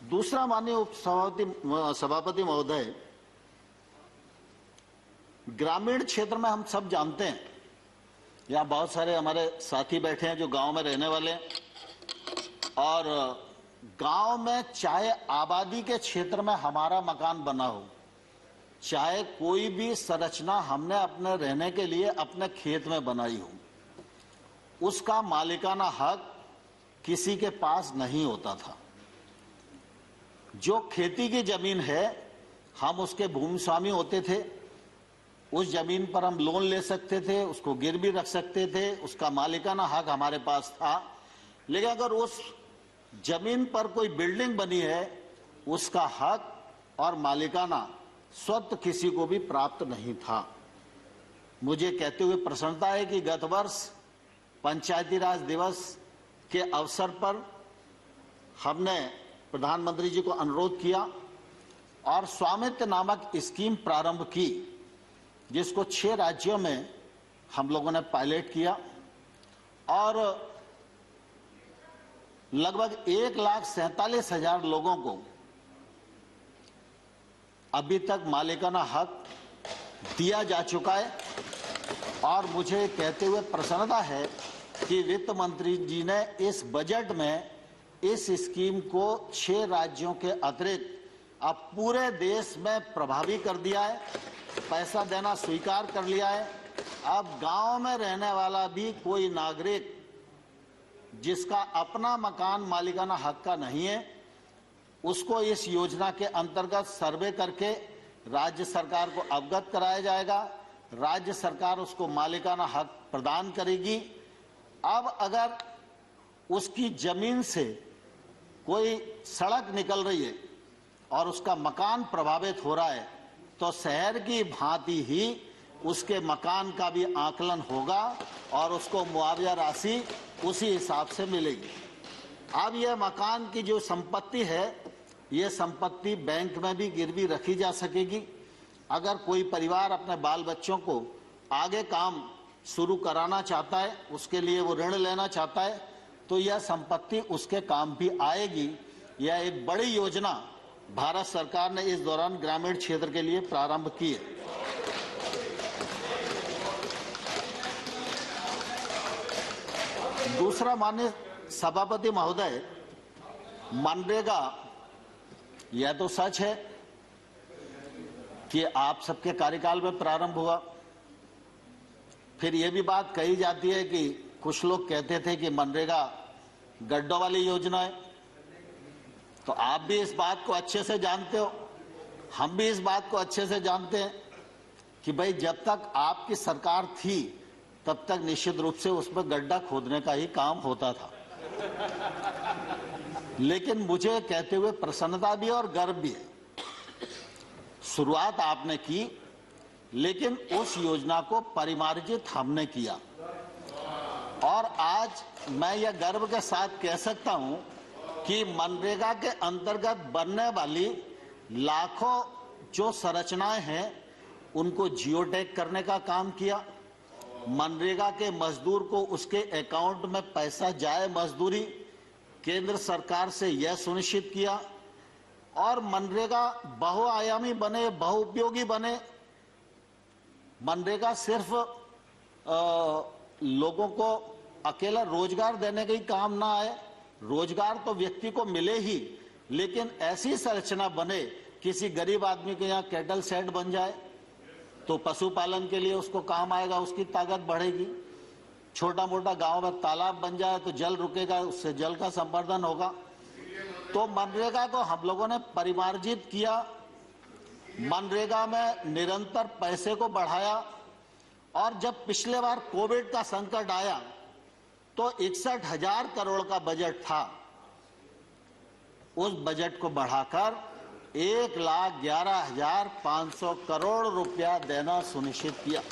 दूसरा, माननीय सभापति महोदय, ग्रामीण क्षेत्र में हम सब जानते हैं, यहाँ बहुत सारे हमारे साथी बैठे हैं जो गांव में रहने वाले हैं, और गांव में चाहे आबादी के क्षेत्र में हमारा मकान बना हो, चाहे कोई भी संरचना हमने अपने रहने के लिए अपने खेत में बनाई हो, उसका मालिकाना हक किसी के पास नहीं होता था। जो खेती की जमीन है, हम उसके भूमि स्वामी होते थे, उस जमीन पर हम लोन ले सकते थे, उसको गिरवी रख सकते थे, उसका मालिकाना हक हमारे पास था। लेकिन अगर उस जमीन पर कोई बिल्डिंग बनी है, उसका हक और मालिकाना स्वतः किसी को भी प्राप्त नहीं था। मुझे कहते हुए प्रसन्नता है कि गत वर्ष पंचायती राज दिवस के अवसर पर हमने प्रधानमंत्री जी को अनुरोध किया और स्वामित्व नामक स्कीम प्रारंभ की, जिसको 6 राज्यों में हम लोगों ने पायलट किया और लगभग 1,47,000 लोगों को अभी तक मालिकाना हक दिया जा चुका है। और मुझे कहते हुए प्रसन्नता है कि वित्त मंत्री जी ने इस बजट में इस स्कीम को 6 राज्यों के अतिरिक्त अब पूरे देश में प्रभावी कर दिया है, पैसा देना स्वीकार कर लिया है। अब गांव में रहने वाला भी कोई नागरिक जिसका अपना मकान मालिकाना हक का नहीं है, उसको इस योजना के अंतर्गत सर्वे करके राज्य सरकार को अवगत कराया जाएगा। राज्य सरकार उसको मालिकाना हक प्रदान करेगी। अब अगर उसकी जमीन से कोई सड़क निकल रही है और उसका मकान प्रभावित हो रहा है, तो शहर की भांति ही उसके मकान का भी आकलन होगा और उसको मुआवजा राशि उसी हिसाब से मिलेगी। अब यह मकान की जो संपत्ति है, यह संपत्ति बैंक में भी गिरवी रखी जा सकेगी। अगर कोई परिवार अपने बाल बच्चों को आगे काम शुरू कराना चाहता है, उसके लिए वो ऋण लेना चाहता है, तो यह संपत्ति उसके काम भी आएगी। यह एक बड़ी योजना भारत सरकार ने इस दौरान ग्रामीण क्षेत्र के लिए प्रारंभ की है। दूसरा, माननीय सभापति महोदय, मनरेगा, यह तो सच है कि आप सबके कार्यकाल में प्रारंभ हुआ। फिर यह भी बात कही जाती है कि कुछ लोग कहते थे कि मनरेगा गड्ढों वाली योजना है। तो आप भी इस बात को अच्छे से जानते हो, हम भी इस बात को अच्छे से जानते हैं कि भाई जब तक आपकी सरकार थी तब तक निश्चित रूप से उसमें गड्ढा खोदने का ही काम होता था। लेकिन मुझे कहते हुए प्रसन्नता भी और गर्व भी है, शुरुआत आपने की, लेकिन उस योजना को परिमार्जित हमने किया। और आज मैं यह गर्व के साथ कह सकता हूं कि मनरेगा के अंतर्गत बनने वाली लाखों जो संरचनाएं हैं, उनको जियोटैग करने का काम किया। मनरेगा के मजदूर को उसके अकाउंट में पैसा जाए मजदूरी, केंद्र सरकार से यह सुनिश्चित किया। और मनरेगा बहुआयामी बने, बहुउपयोगी बने। मनरेगा सिर्फ लोगों को अकेला रोजगार देने का ही काम ना आए, रोजगार तो व्यक्ति को मिले ही, लेकिन ऐसी संरचना बने, किसी गरीब आदमी के यहाँ कैटल शेड बन जाए तो पशुपालन के लिए उसको काम आएगा, उसकी ताकत बढ़ेगी। छोटा मोटा गांव में तालाब बन जाए तो जल रुकेगा, उससे जल का संवर्धन होगा। तो मनरेगा को हम लोगों ने परिमार्जित किया, मनरेगा में निरंतर पैसे को बढ़ाया। और जब पिछले बार कोविड का संकट आया तो 61,000 करोड़ का बजट था, उस बजट को बढ़ाकर 1,11,500 करोड़ रुपया देना सुनिश्चित किया।